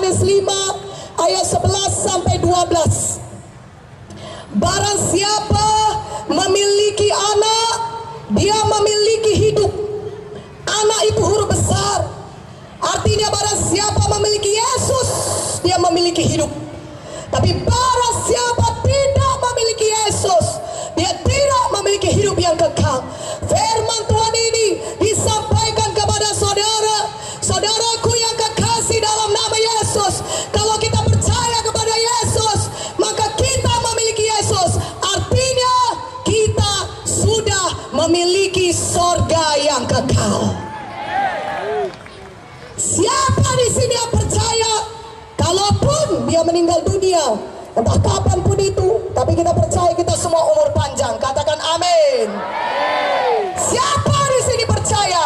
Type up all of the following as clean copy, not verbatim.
Yohanes 5 ayat 11 sampai 12. Barang siapa memiliki anak, dia memiliki hidup. Anak itu huruf besar, artinya barang siapa memiliki Yesus, dia memiliki hidup. Tapi barang siapa tidak memiliki Yesus, dia tidak memiliki hidup yang kekal. Firman Tuhan ini disampaikan kepada saudara, saudaraku yang kekasih dalam nama Yesus. Kalau kita percaya kepada Yesus, maka kita memiliki Yesus. Artinya kita sudah memiliki sorga yang kekal. Siapa di sini yang percaya, kalaupun dia meninggal dunia, entah kapanpun itu, tapi kita percaya kita semua umur panjang. Katakan amin. Siapa di sini percaya,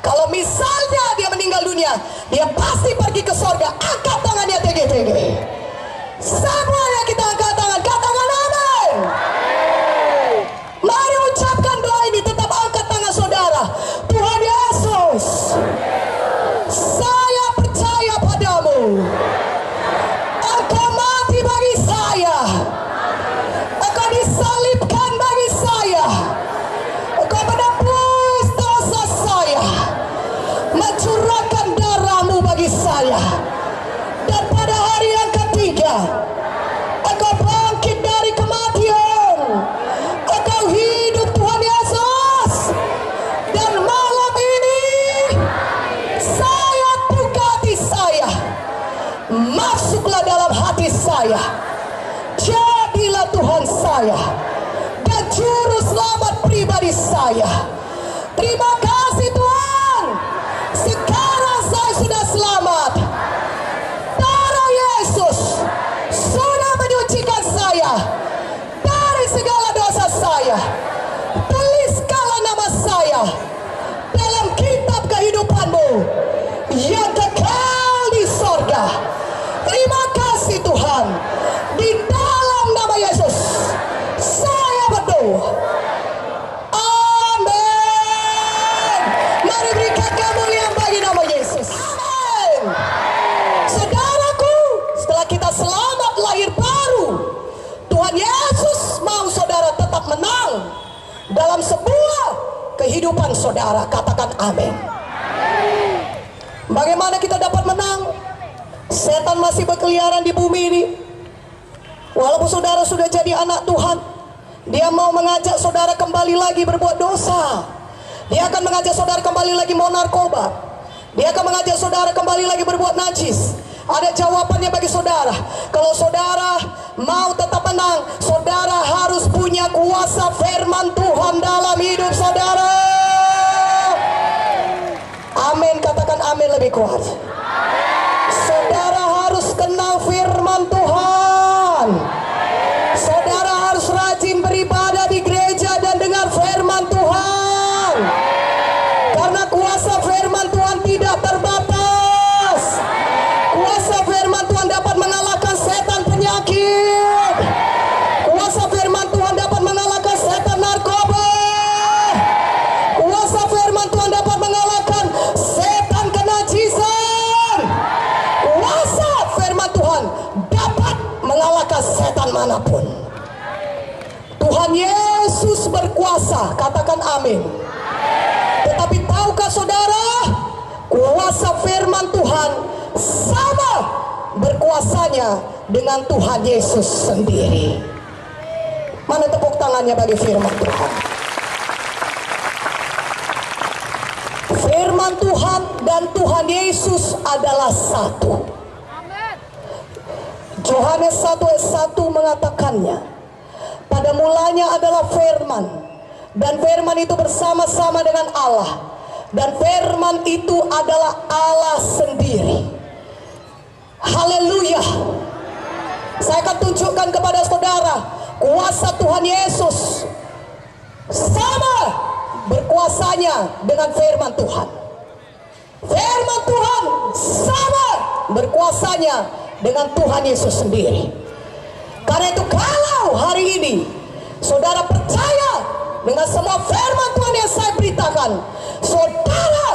kalau misalnya dia meninggal dunia, dia pasti pergi ke sorga? Angkat tangannya TG-TG. Semuanya kita angkat tangan, katakan amin. Mari ucapkan doa ini, tetap angkat tangan saudara. Tuhan Yesus, saya percaya padamu. Engkau mati bagi saya, Engkau disalibkan bagi saya, Engkau menebus dosa saya, mencurahkan darahmu bagi saya. Dan pada hari yang ketiga, Engkau bangkit dari kematian, Engkau hidup Tuhan Yesus. Dan malam ini saya buka hati saya, masuklah dalam hati saya, jadilah Tuhan saya dan juru selamat pribadi saya. Terima kasih Tuhan, sekarang saya sudah selamat. Darah Yesus sudah menyucikan saya dari segala dosa saya. Tuliskanlah nama saya dalam kitab kehidupan-Mu yang kekal di sorga. Terima kasih Tuhan, di dalam nama Yesus saya berdoa. Amin. Mari berikan kemuliaan bagi nama Yesus. Amin. Saudaraku, setelah kita selamat lahir baru, Tuhan Yesus mau saudara tetap menang dalam sebuah kehidupan saudara. Katakan amin. Bagaimana kita dapat menang? Setan masih berkeliaran di bumi ini. Walaupun saudara sudah jadi anak Tuhan, dia mau mengajak saudara kembali lagi berbuat dosa. Dia akan mengajak saudara kembali lagi mau narkoba. Dia akan mengajak saudara kembali lagi berbuat najis. Ada jawabannya bagi saudara. Kalau saudara mau tetap menang, saudara harus punya kuasa firman Tuhan dalam hidup saudara. Amin, katakan amin lebih kuat. Saudara harus kenal firman Tuhan. Saudara harus rajin beribadah di gereja dan dengar firman Tuhan. Karena kuasa firman Tuhan tidak terbatas. Kuasa firman Tuhan dapat mengalahkan setan penyakit. Kuasa firman Tuhan dapat mengalahkan setan narkoba. Kuasa firman Tuhan dapat mengalahkan setan kenajisan. Kuasa firman Tuhan dapat mengalahkan setan manapun. Tuhan Yesus berkuasa, katakan amin. Tetapi tahukah saudara, kuasa firman Tuhan sama berkuasanya dengan Tuhan Yesus sendiri. Mana tepuk tangannya bagi firman Tuhan? Firman Tuhan dan Tuhan Yesus adalah satu. Yohanes 1 ayat 1 mengatakannya, pada mulanya adalah firman, dan firman itu bersama-sama dengan Allah, dan firman itu adalah Allah sendiri. Haleluya. Saya akan tunjukkan kepada saudara kuasa Tuhan Yesus sama berkuasanya dengan firman Tuhan. Firman Tuhan sama berkuasanya dengan Tuhan Yesus sendiri. Karena itu kalau hari ini saudara percaya dengan semua firman Tuhan yang saya beritakan, saudara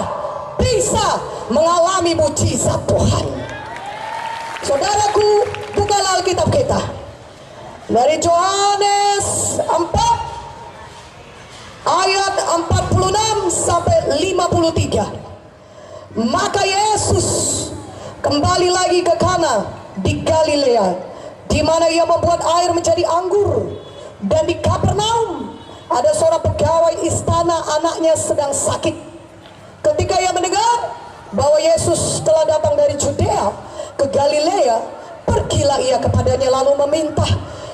bisa mengalami mujizat Tuhan. Saudaraku, bukalah Alkitab kita. Dari Yohanes 4 ayat 46 sampai 53. Maka Yesus kembali lagi ke Kana di Galilea, di mana ia membuat air menjadi anggur. Dan di Kapernaum ada seorang pegawai istana, anaknya sedang sakit. Ketika ia mendengar bahwa Yesus telah datang dari Judea ke Galilea, pergilah ia kepadanya lalu meminta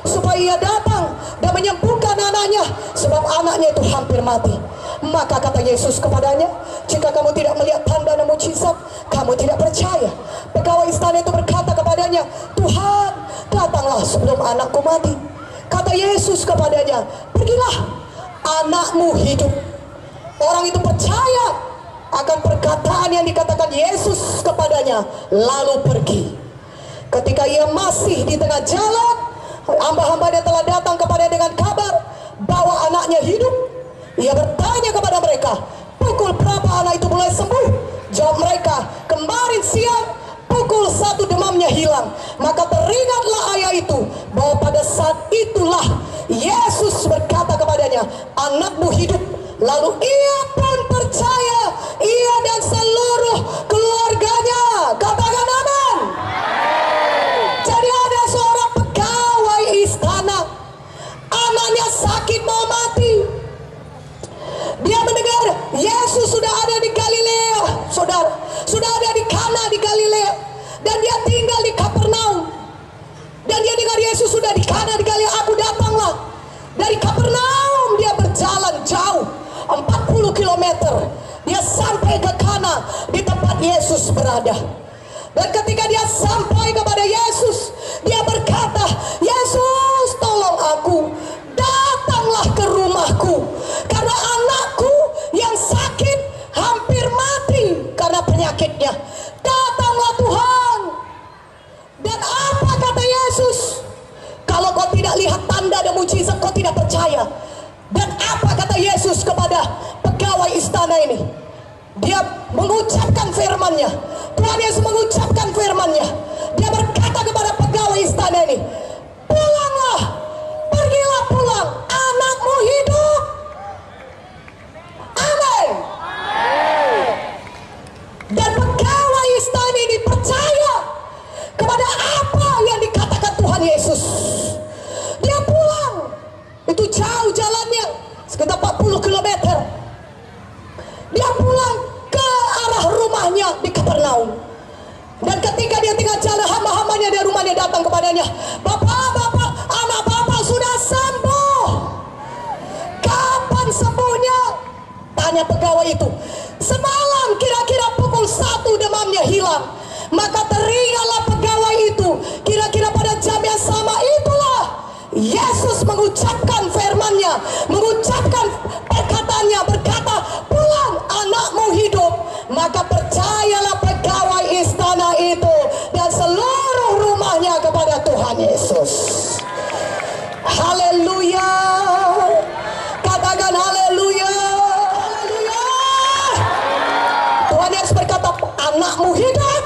supaya ia datang dan menyembuhkan anaknya, sebab anaknya itu hampir mati. Maka kata Yesus kepadanya, jika kamu tidak melihat tanda dan mukjizat, kamu tidak percaya. Pegawai istana itu berkata kepadanya, Tuhan, datanglah sebelum anakku mati. Kata Yesus kepadanya, pergilah, anakmu hidup. Orang itu percaya akan perkataan yang dikatakan Yesus kepadanya, lalu pergi. Ketika ia masih di tengah jalan, hamba-hambanya telah datang kepada dengan kabar bahwa anaknya hidup. Ia bertanya kepada mereka, pukul berapa anak itu mulai sembuh? Jawab mereka, kemarin siang pukul 1 demamnya hilang. Maka teringatlah ayah itu bahwa pada saat itulah Yesus berkata kepadanya, anakmu hidup. Lalu ia pun percaya, ia dan seluruh keluarganya. Katakan amin. Jadi ada seorang pegawai istana, anaknya sakit mau mati. Dia mendengar Yesus sudah ada di Galilea, saudara, sudah ada di Kana di Galilea, dan dia tinggal di Kapernaum. Dan dia dengar Yesus sudah di Kana di Galilea, aku datanglah. Dari Kapernaum dia berjalan jauh, 40 km. Dia sampai ke Kana, di tempat Yesus berada. Dan ketika dia sampai kepada Yesus, dia berkata, Yesus, tolong aku, datanglah ke rumahku, karena anakku yang sakit hampir mati karena penyakitnya. Datanglah Tuhan. Dan apa kata Yesus? Kalau kau tidak lihat tanda dan mujizat, kau tidak percaya. Dan apa kata Yesus kepada pegawai istana ini? Dia mengucapkan firman-Nya. Tuhan Yesus mengucapkan firman-Nya. Dia berkata kepada pegawai istana ini, pulanglah, pergilah pulang, anakmu hidup. Amin. Dan pegawai istana ini percaya kepada apa yang dikatakan Tuhan Yesus. Dia pulang. Itu jauh jalannya, sekitar 40 km. Dia pulang ke arah rumahnya di Kapernaum. Dan ketika dia tinggal jalan, hamba-hambanya dari rumahnya datang kepadanya, Bapak, anak Bapak sudah sembuh. Kapan sembuhnya? Tanya pegawai itu. Semalam kira-kira pukul 1 demamnya hilang. Maka teringatlah pegawai itu, kira-kira pada jam yang sama itulah Yesus mengucapkan firman-Nya, mengucapkan perkataannya, berkata, pulang, anakmu hidup. Maka percayalah pegawai istana itu dan seluruh rumahnya kepada Tuhan Yesus. Haleluya. Katakan haleluya. Haleluya. Tuhan Yesus berkata, anakmu hidup.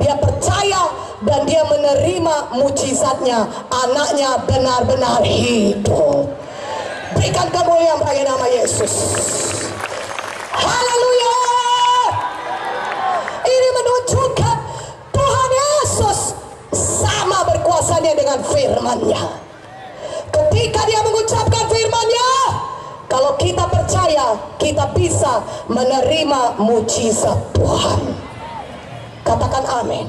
Dia percaya dan dia menerima mujizatnya. Anaknya benar-benar hidup. Berikan kemuliaan bagi nama Yesus. Haleluya. Ini menunjukkan Tuhan Yesus sama berkuasanya dengan firman-Nya. Ketika dia mengucapkan firman-Nya, kalau kita percaya, kita bisa menerima mujizat Tuhan. Katakan amin.